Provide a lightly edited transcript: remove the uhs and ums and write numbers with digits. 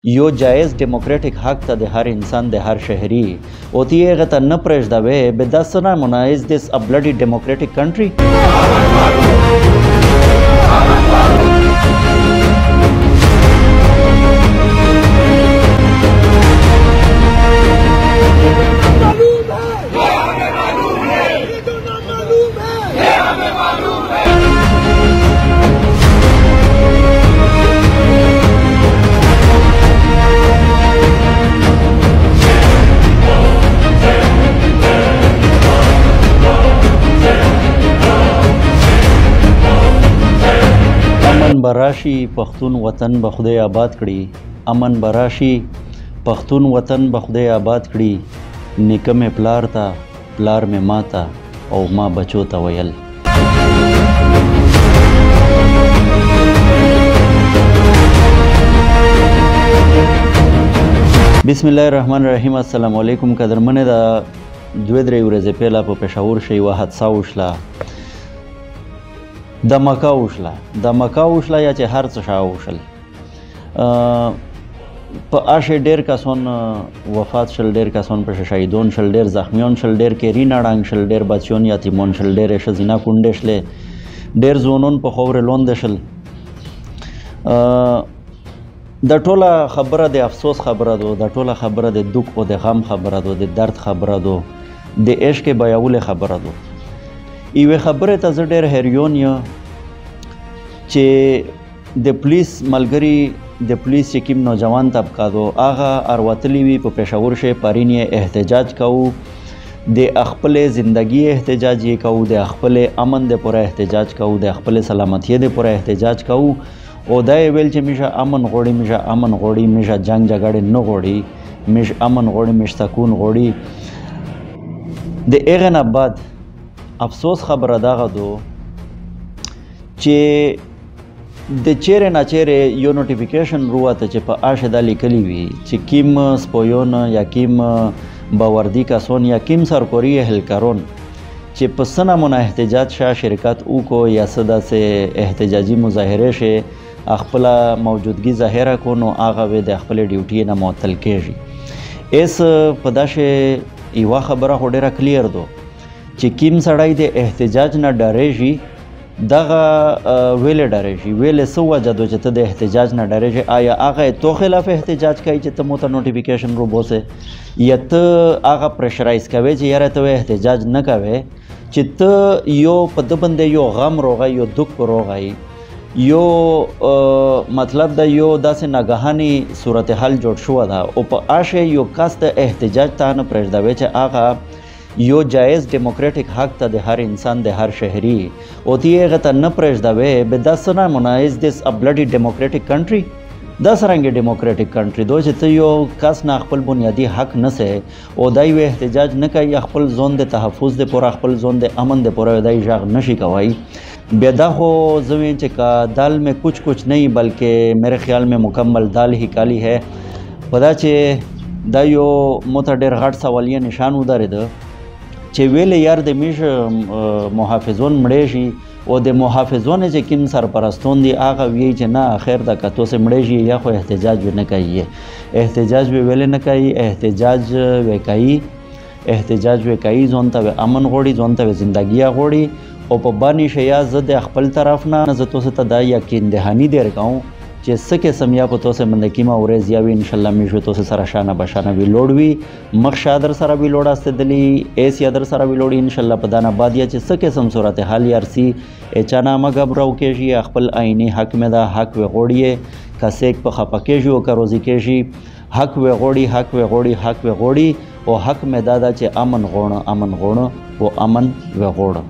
یو جایز ډیموکریټک حق ته د هر انسان د هر شهري او تی هغه ته نه پرېږدوې به دا څه نامونه is this a bloody democratic country؟ امن براشي پښتون وطن به خدای آباد کړي، امن براشي پښتون وطن به خدای آباد کړي، نیکه مې پلار ته پلار مې ماته او ما بچو ته ویل. بسم الله الرحمن الرحیم. السلام علیکم. قدرمنه دا 2-3 ورځې پهلا په پېښور کې یوه حادثه وشله، دمکه وشله یا چې هر څه شا وشل. په آشه ډېر کسان وفات شل، ډېر کسان په شهیدون شل، ډېر زخمیان شل، ډېر کیرینه ړنګ شل، ډېر بچیان یتیمان شل، ډېرې ښځینه کونډې شلې، ډېر ځوانان په خاورې لاندې شل. د ټوله خبره د افسوس خبره ده، د ټوله خبره د دوک او د غم خبره ده، د درد خبره ده، د عشق بیولې خبره ده. یوې خبرې ته زه ډېر حیران یم چې د پولیس ملګري، د پولیس چې کوم نوجوان طبقه ده هغه اروتلي وي په پېښور کې، پرین یې احتجاج کوو، د خپلې زندګي احتجاج یې کوو، د خپلې امن د پوره احتجاج کوو، د خپلې سلامتۍ د پوره احتجاج کوو. او دا یې ویل چې میشه امن غواړي، میشه امن غواړي، میشه جنگ جګړې نه غواړي، میشه امن غواړي، میشه سکون غواړي. د هغې نه بعد افسوس خبره دغه ده چې د چیرې نه چیرې یو نوټیفیکیشن روته چې په آشه دا لیکلي وي چې کیم سپویون یا کیم باوردی کسان یا کیم سرکاري اهلکاران چې په څه نمونه احتجاج شه شرکت وکړو یا څه داسې احتجاجي مظاهرې شه خپله موجودګي ظاهره کړو، نو هغه به د خپلې ډیوټي نه معطل کیږي. ایس په داسې یوه خبره خو ډېره کلیر ده چې کیم سړی د احتجاج نه ډارېږي، دغه ویلې ډارېږي. ویلې څه وجه ده چې ته د احتجاج نه ډارېږي؟ آیا هغه تو خلاف احتجاج کوي چې ته مو ته نوټیفیکیشن روبوسې، یا ته هغه پریشرایز کوې چې یاره ته احتجاج نه کوې چې ته یو په ده باندې یو غم روغی، یو دک روغی، یو مطلب د یو داسې ناګهاني صورتحال جوړ شوه ده او په آشه یو کس د احتجاج ته نه پرېږدوې چې هغه یو جایز ډیموکریټک حق ته د هر انسان د هر شهري او تی هغه ته نه پرېږدوې به دا څه نامونه is this a bloody democratic country؟ دا څرنګه ډیموکریټک کنټري دو چې ته یو کس نه خپل بنیادي حق نه سې او دا یو احتجاج نه کوي، خپل ځان د تحفظ د پوره، خپل ځان د امن د پوره دا غږ نشي کوي. بیا دا خو زه وایم چې کا دال میں کچھ نہیں بلکہ میرے خیال میں مکمل دال ہی کالی ہے. په دا چې دا یو موته ډېر غټ سوالیه نشان ودرېده چې ویلې یار د میش محافظون مړې شي او د محافظون چې کوم سرپرستون دي هغه وایي چې نه خیر ده که تاسې مړې شي یا خو احتجاج به نه کوي، احتجاج به ولې نه کوي، احتجاج به کوي، احتجاج به کوي، ځان ته امن غواړي، ځان ته زندګي غواړي او په باندې شیا زه د خپل طرف نه زه تاسو ته دا یقین دهاني درکوم چې څه قسم یا په تاسو باندې کیمه ورځ یا وي انشاءالله میشو تاسو سره شانه بشانه وی لوړ وي، مخ شادر سره وی لوړ استدلی ایس یادر سره وی لوړ انشاءالله په دانه بعد یا چې څه قسم صورتحال یارسي اچانا مګبرو کېږي خپل عیني حق مې دا حق وی غوړي کسیک په خپه کېږي او کروزي کېږي حق وی غوړي، حق وی غوړي، حق وی غوړي او حق مې دا چې امن غوړه، امن غوړه او امن وی غوړه.